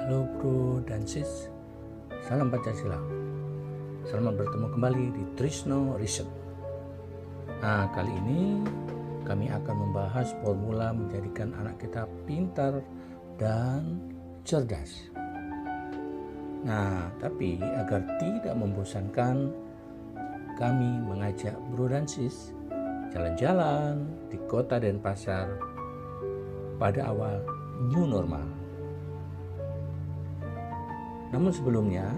Halo bro dan sis, salam Pancasila. Selamat bertemu kembali di Trisno Research. Nah, kali ini kami akan membahas formula menjadikan anak kita pintar dan cerdas. Nah, tapi agar tidak membosankan, kami mengajak bro dan sis jalan-jalan di kota Denpasar pada awal new normal. Namun sebelumnya,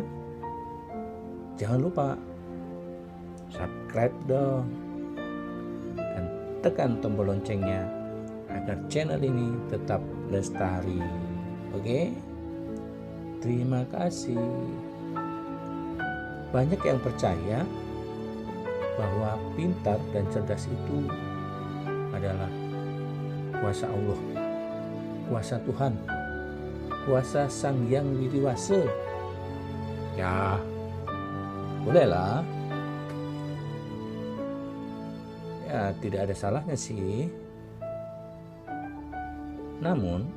jangan lupa subscribe dong dan tekan tombol loncengnya agar channel ini tetap lestari. Oke? Terima kasih. Banyak yang percaya bahwa pintar dan cerdas itu adalah kuasa Allah, kuasa Tuhan, kuasa Sang Hyang Widi Wasa. Ya, bolehlah. Ya, tidak ada salahnya sih. Namun,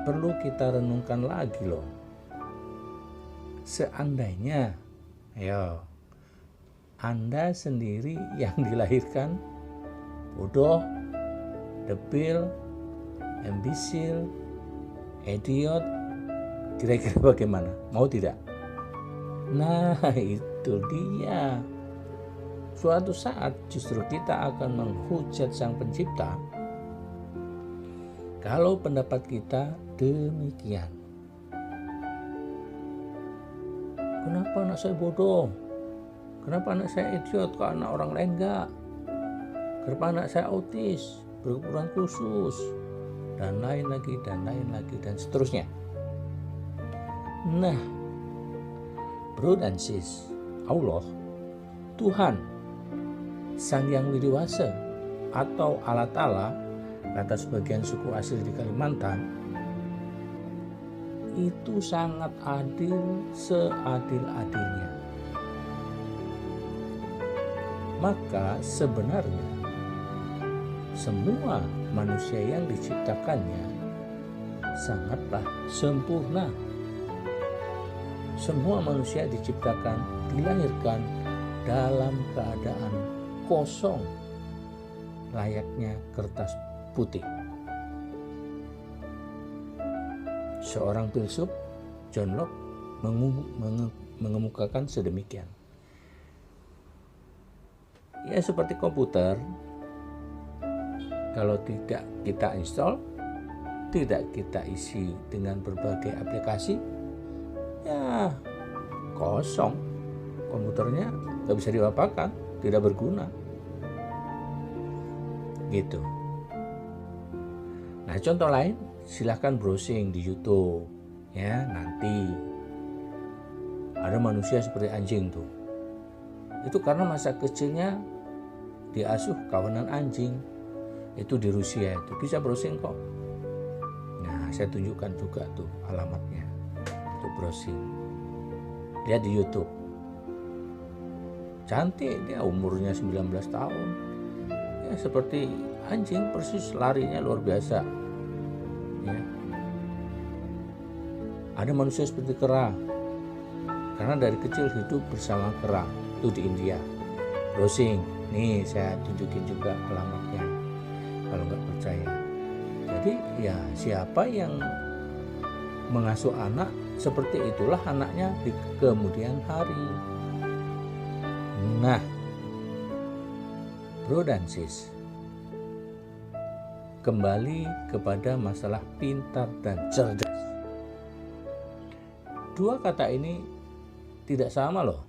perlu kita renungkan lagi loh. Seandainya, ayo, Anda sendiri yang dilahirkan bodoh, debil, imbisil, idiot, kira-kira bagaimana? Mau tidak? Nah, itu dia. Suatu saat justru kita akan menghujat Sang Pencipta kalau pendapat kita demikian. Kenapa anak saya bodoh? Kenapa anak saya idiot? Kok anak orang lain enggak? Kenapa anak saya autis, berkebutuhan khusus, dan lain lagi, dan seterusnya. Nah, bro dan sis, Allah, Tuhan, Sang Hyang Widi Wasa, atau Allah Ta'ala, kata sebagian suku asli di Kalimantan, itu sangat adil, seadil-adilnya. Maka sebenarnya semua manusia yang diciptakannya sangatlah sempurna. Semua manusia diciptakan, dilahirkan dalam keadaan kosong, layaknya kertas putih. Seorang filsuf, John Locke, mengemukakan sedemikian. Ya, seperti komputer, kalau tidak kita install, tidak kita isi dengan berbagai aplikasi, ya kosong, komputernya nggak bisa diapa-apakan, tidak berguna, gitu. Nah, contoh lain, silahkan browsing di YouTube, ya. Nanti ada manusia seperti anjing tuh, itu karena masa kecilnya diasuh kawanan anjing. Itu di Rusia, itu bisa browsing kok. Nah, saya tunjukkan juga tuh alamatnya untuk browsing. Lihat di YouTube. Cantik, dia umurnya 19 tahun. Ya, seperti anjing persis, larinya luar biasa. Ya. Ada manusia seperti kera. Karena dari kecil hidup bersama kera, itu di India. Browsing. Nih, saya tunjukin juga alamatnya kalau nggak percaya. Jadi ya, siapa yang mengasuh anak, seperti itulah anaknya di kemudian hari. Nah, bro dan sis, kembali kepada masalah pintar dan cerdas. Dua kata ini tidak sama loh.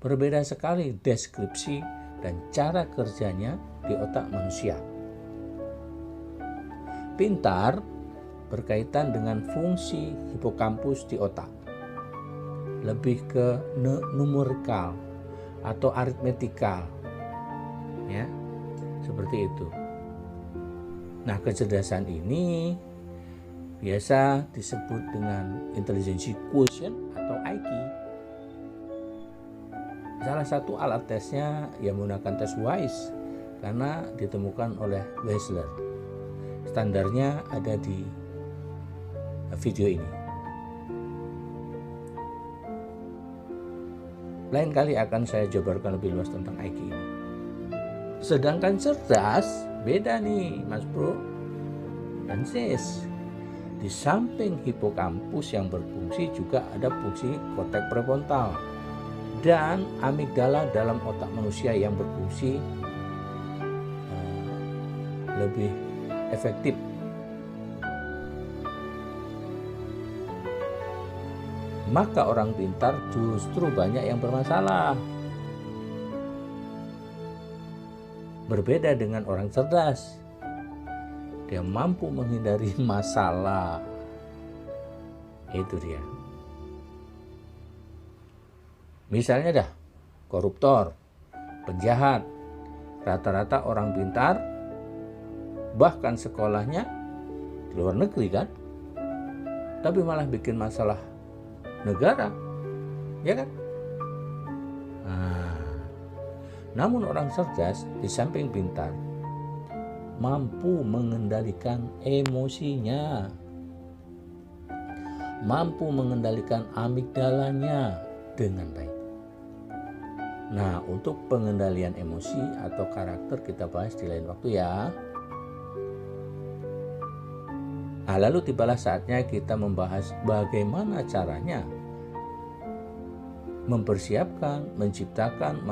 Berbeda sekali deskripsi dan cara kerjanya di otak manusia. Pintar berkaitan dengan fungsi hipokampus di otak, lebih ke numerikal atau aritmetikal, ya, seperti itu. Nah, kecerdasan ini biasa disebut dengan intelligence quotient atau IQ. Salah satu alat tesnya yang menggunakan tes WISE karena ditemukan oleh Wechsler. Standarnya ada di video ini. Lain kali akan saya jabarkan lebih luas tentang IQ ini. Sedangkan cerdas beda nih Mas Bro dan Sis. Di samping hipokampus yang berfungsi juga ada fungsi korteks prefrontal dan amigdala dalam otak manusia yang berfungsi lebih efektif. Maka orang pintar justru banyak yang bermasalah. Berbeda dengan orang cerdas, dia mampu menghindari masalah. Itu dia. Misalnya dah, koruptor, penjahat, rata-rata orang pintar, bahkan sekolahnya di luar negeri kan, tapi malah bikin masalah negara, ya kan? Namun orang cerdas di samping pintar mampu mengendalikan emosinya, mampu mengendalikan amigdalanya dengan baik. Nah, untuk pengendalian emosi atau karakter kita bahas di lain waktu ya. Nah, lalu tibalah saatnya kita membahas bagaimana caranya mempersiapkan, menciptakan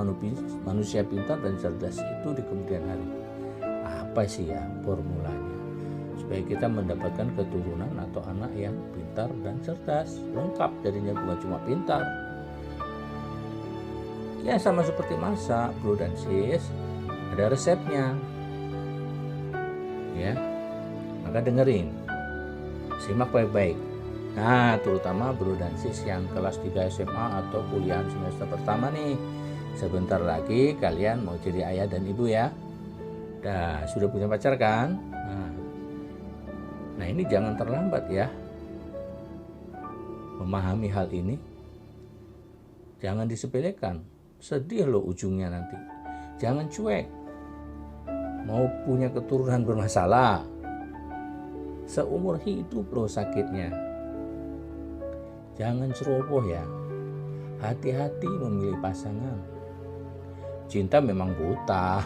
manusia pintar dan cerdas itu di kemudian hari. Apa sih ya formulanya? Supaya kita mendapatkan keturunan atau anak yang pintar dan cerdas, lengkap jadinya, bukan cuma pintar. Ya sama seperti masak, Bro dan Sis, ada resepnya. Ya, maka dengerin. Simak baik-baik. Nah, terutama Bro dan Sis yang kelas 3 SMA atau kuliah semester pertama nih. Sebentar lagi kalian mau jadi ayah dan ibu ya. Sudah punya pacar kan? Nah ini jangan terlambat ya. Memahami hal ini. Jangan disepelekan. Sedih loh ujungnya nanti. Jangan cuek. Mau punya keturunan bermasalah, seumur hidup loh sakitnya. Jangan ceroboh ya. Hati-hati memilih pasangan. Cinta memang buta,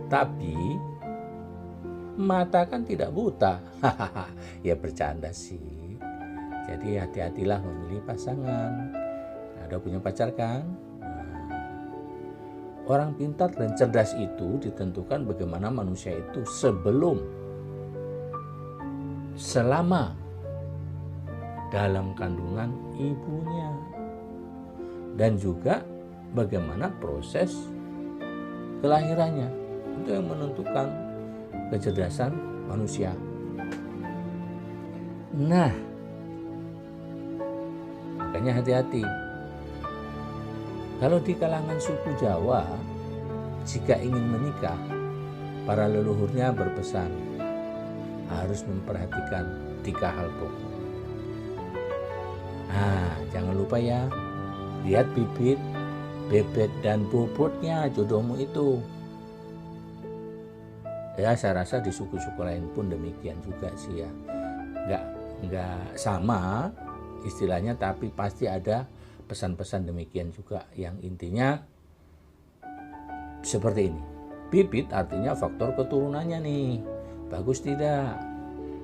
tapi mata kan tidak buta. Ya bercanda sih. Jadi hati-hatilah memilih pasangan. Udah punya pacar kan? Orang pintar dan cerdas itu ditentukan bagaimana manusia itu selama dalam kandungan ibunya, dan juga bagaimana proses kelahirannya. Itu yang menentukan kecerdasan manusia. Nah, makanya hati-hati. Kalau di kalangan suku Jawa, jika ingin menikah, para leluhurnya berpesan harus memperhatikan 3 hal pokok. Nah, jangan lupa ya, lihat bibit, bebet, dan bobotnya jodohmu itu. Ya, saya rasa di suku-suku lain pun demikian juga sih ya. Nggak sama istilahnya, tapi pasti ada pesan-pesan demikian juga, yang intinya seperti ini. Bibit artinya faktor keturunannya nih, bagus tidak.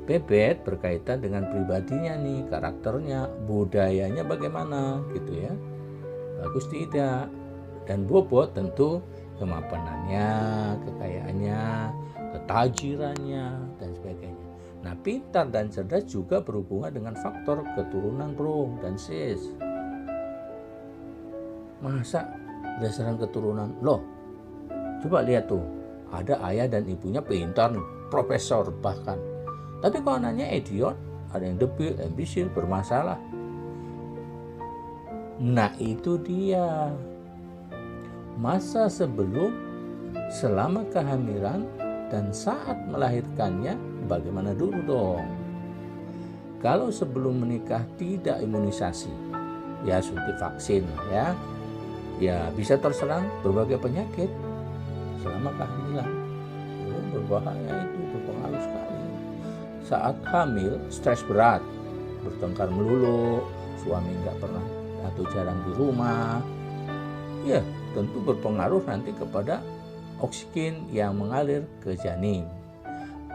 Bebet berkaitan dengan pribadinya nih, karakternya, budayanya bagaimana gitu ya, bagus tidak. Dan bobot tentu kemapanannya, kekayaannya, ketajirannya, dan sebagainya. Nah, pintar dan cerdas juga berhubungan dengan faktor keturunan, Bro dan Sis. Masa berdasarkan keturunan? Loh, coba lihat tuh, ada ayah dan ibunya pintar, profesor bahkan. Tapi kalau anaknya idiot, ada yang debil, ambisius, bermasalah. Nah itu dia. Masa sebelum, selama kehamilan, dan saat melahirkannya bagaimana dulu dong? Kalau sebelum menikah tidak imunisasi, ya suntik vaksin ya bisa terserang berbagai penyakit selama kehamilan. Berbahaya itu, berpengaruh sekali. Saat hamil stres berat, bertengkar melulu, suami nggak pernah atau jarang di rumah, ya tentu berpengaruh nanti kepada oksigen yang mengalir ke janin.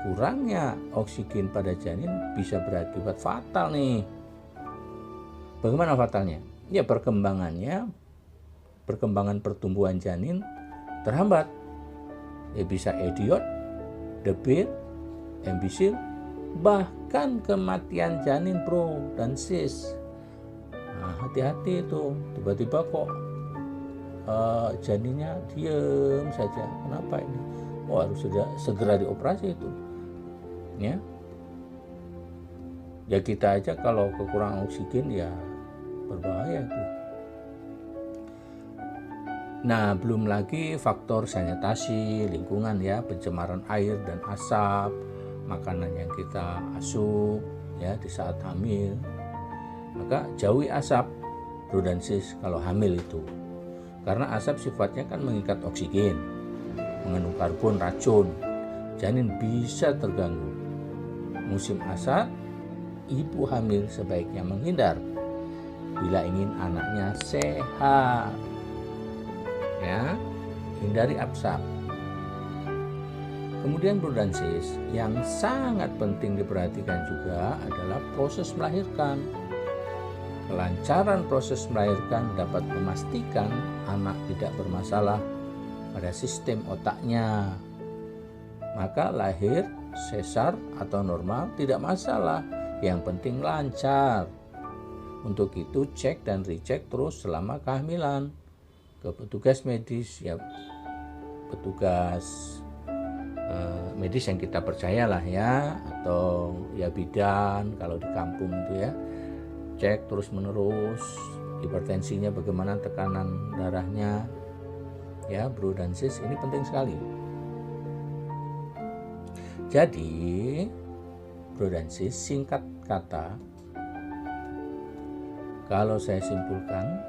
Kurangnya oksigen pada janin bisa berakibat fatal nih. Bagaimana fatalnya? Ya perkembangan pertumbuhan janin terhambat. Ya bisa idiot, debit, embisil, bahkan kematian janin bro dan sis. Nah, hati-hati itu, tiba-tiba kok janinnya diem saja. Kenapa ini? Oh, harus segera dioperasi itu. Ya kita aja kalau kekurangan oksigen ya berbahaya tuh. Nah, belum lagi faktor sanitasi lingkungan ya, pencemaran air dan asap, makanan yang kita asup ya di saat hamil. Maka jauhi asap, bro dan sis, kalau hamil itu. Karena asap sifatnya kan mengikat oksigen, mengandung karbon racun, janin bisa terganggu. Musim asap, ibu hamil sebaiknya menghindar bila ingin anaknya sehat. Ya, hindari asap. Kemudian bro dan sis, yang sangat penting diperhatikan juga adalah proses melahirkan. Kelancaran proses melahirkan dapat memastikan anak tidak bermasalah pada sistem otaknya. Maka lahir, sesar atau normal tidak masalah, yang penting lancar. Untuk itu cek dan recheck terus selama kehamilan ke petugas medis ya, petugas medis yang kita percayalah ya, atau ya bidan kalau di kampung itu ya. Cek terus menerus hipertensinya bagaimana, tekanan darahnya ya bro dan sis, ini penting sekali. Jadi bro dan sis, singkat kata kalau saya simpulkan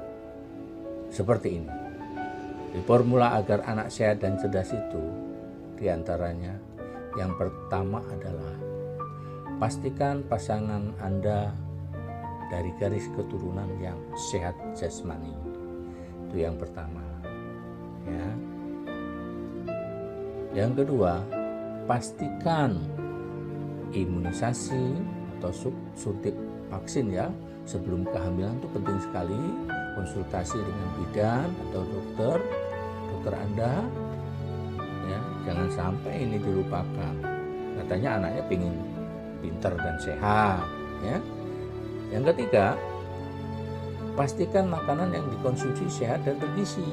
seperti ini. Di formula agar anak sehat dan cerdas itu diantaranya yang pertama adalah pastikan pasangan Anda dari garis keturunan yang sehat jasmani. Itu yang pertama ya. Yang kedua, pastikan imunisasi atau suntik vaksin ya sebelum kehamilan itu penting sekali. Konsultasi dengan bidan atau dokter Anda ya, jangan sampai ini dilupakan. Katanya anaknya pengen pintar dan sehat ya. Yang ketiga, pastikan makanan yang dikonsumsi sehat dan bergizi.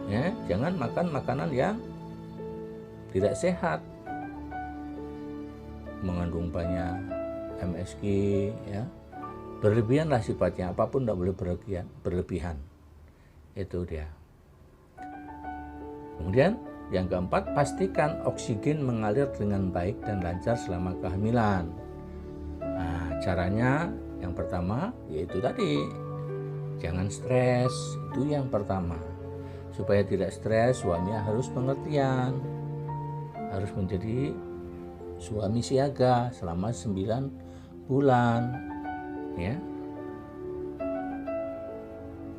Ya, jangan makan makanan yang tidak sehat, mengandung banyak MSG ya. Berlebihan lah sifatnya, apapun tidak boleh berlebihan. Itu dia. Kemudian yang keempat, pastikan oksigen mengalir dengan baik dan lancar selama kehamilan. Nah, caranya yang pertama yaitu tadi, jangan stres, itu yang pertama. Supaya tidak stres, suami harus pengertian, harus menjadi suami siaga selama 9 bulan ya.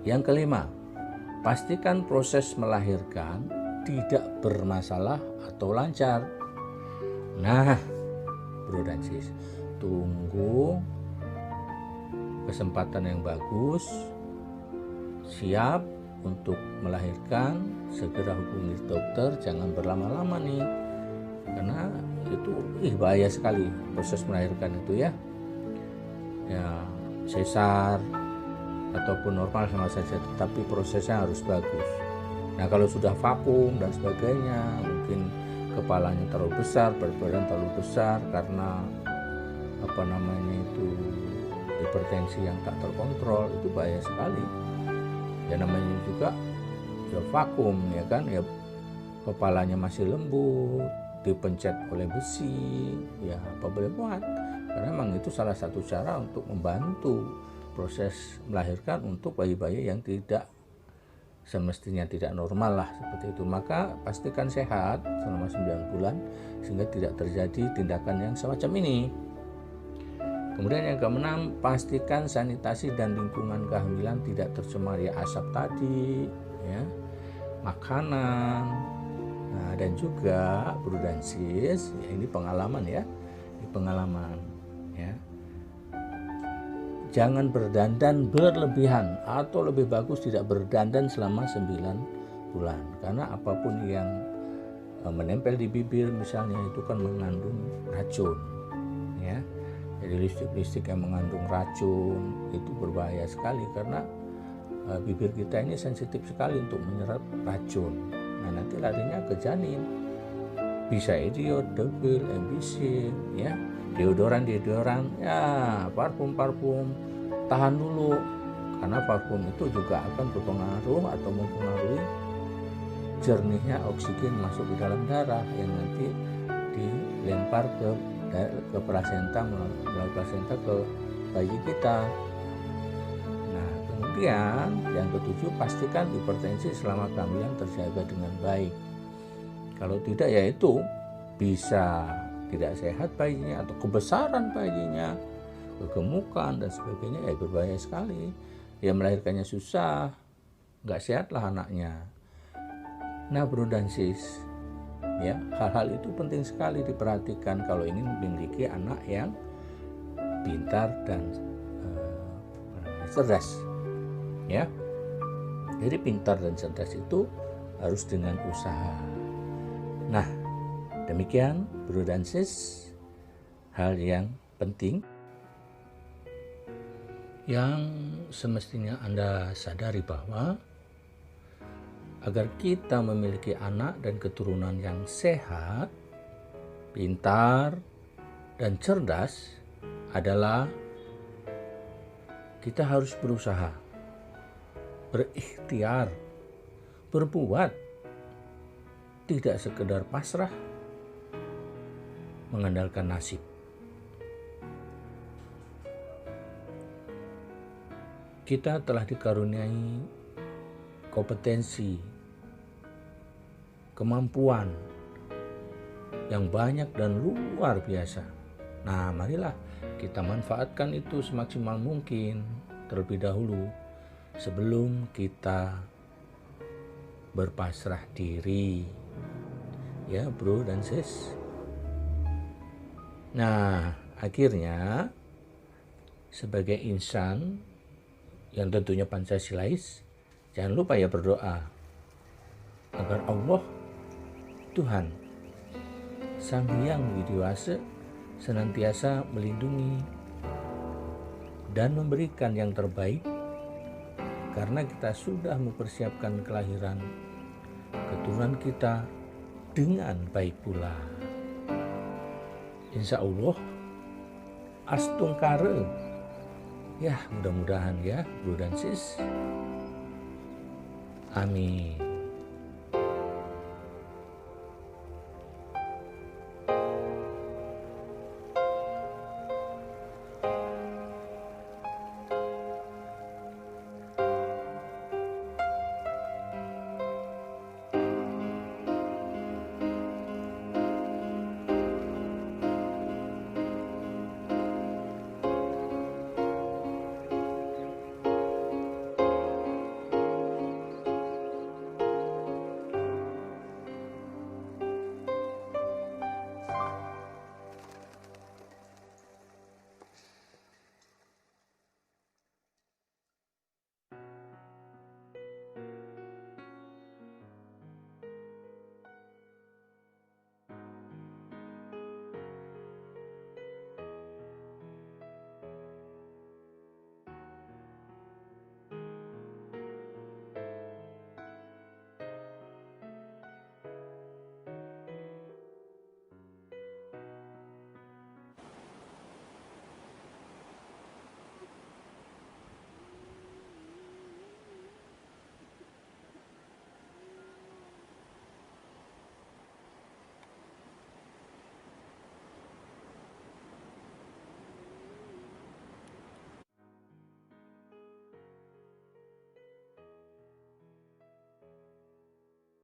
Yang kelima, pastikan proses melahirkan tidak bermasalah atau lancar. Nah, bro dan sis, tunggu kesempatan yang bagus, siap untuk melahirkan, segera hubungi dokter, jangan berlama-lama nih, karena itu bahaya sekali proses melahirkan itu ya. Ya, sesar ataupun normal sama saja, tetapi prosesnya harus bagus. Nah, kalau sudah vakum dan sebagainya, mungkin kepalanya terlalu besar, berat badan terlalu besar karena hipertensi yang tak terkontrol, itu bahaya sekali. Ya namanya juga ya vakum ya kan, ya kepalanya masih lembut, dipencet oleh besi, ya apa boleh buat. Karena memang itu salah satu cara untuk membantu proses melahirkan untuk bayi-bayi yang tidak semestinya tidak normal lah seperti itu. Maka pastikan sehat selama 9 bulan sehingga tidak terjadi tindakan yang semacam ini. Kemudian yang keenam, pastikan sanitasi dan lingkungan kehamilan tidak tercemar ya, asap tadi, ya, makanan. Nah, dan juga bro dan sis, ya, ini pengalaman ya, ini pengalaman ya. Jangan berdandan berlebihan, atau lebih bagus tidak berdandan selama 9 bulan, karena apapun yang menempel di bibir misalnya itu kan mengandung racun ya. Jadi lipstik yang mengandung racun itu berbahaya sekali, karena bibir kita ini sensitif sekali untuk menyerap racun. Nah, nanti larinya ke janin, bisa idiot, debil, embisik ya. Deodoran ya, parfum tahan dulu, karena parfum itu juga akan berpengaruh atau mempengaruhi jernihnya oksigen masuk ke dalam darah yang nanti dilempar ke plasenta, melalui plasenta ke bayi kita. Nah, kemudian yang ketujuh, pastikan hipertensi selama kehamilan terjaga dengan baik. Kalau tidak, ya itu bisa tidak sehat bayinya, atau kebesaran bayinya, kegemukan dan sebagainya, ya berbahaya sekali. Ya melahirkannya susah, nggak sehat lah anaknya. Nah bro dan sis, ya hal-hal itu penting sekali diperhatikan kalau ingin memiliki anak yang pintar dan cerdas, ya. Jadi pintar dan cerdas itu harus dengan usaha. Nah, demikian bro dan sis, hal yang penting yang semestinya Anda sadari, bahwa agar kita memiliki anak dan keturunan yang sehat, pintar, dan cerdas adalah kita harus berusaha, berikhtiar, berbuat, tidak sekedar pasrah mengandalkan nasib. Kita telah dikaruniai kompetensi, kemampuan yang banyak dan luar biasa. Nah, marilah kita manfaatkan itu semaksimal mungkin terlebih dahulu sebelum kita berpasrah diri. Ya, bro dan sis. Nah, akhirnya sebagai insan yang tentunya Pancasilais, jangan lupa ya berdoa agar Allah, Tuhan, Sang Hyang Widiwasa, senantiasa melindungi dan memberikan yang terbaik, karena kita sudah mempersiapkan kelahiran keturunan kita dengan baik pula. Insya Allah astungkare. Ya, mudah-mudahan ya bro dan sis. Amin.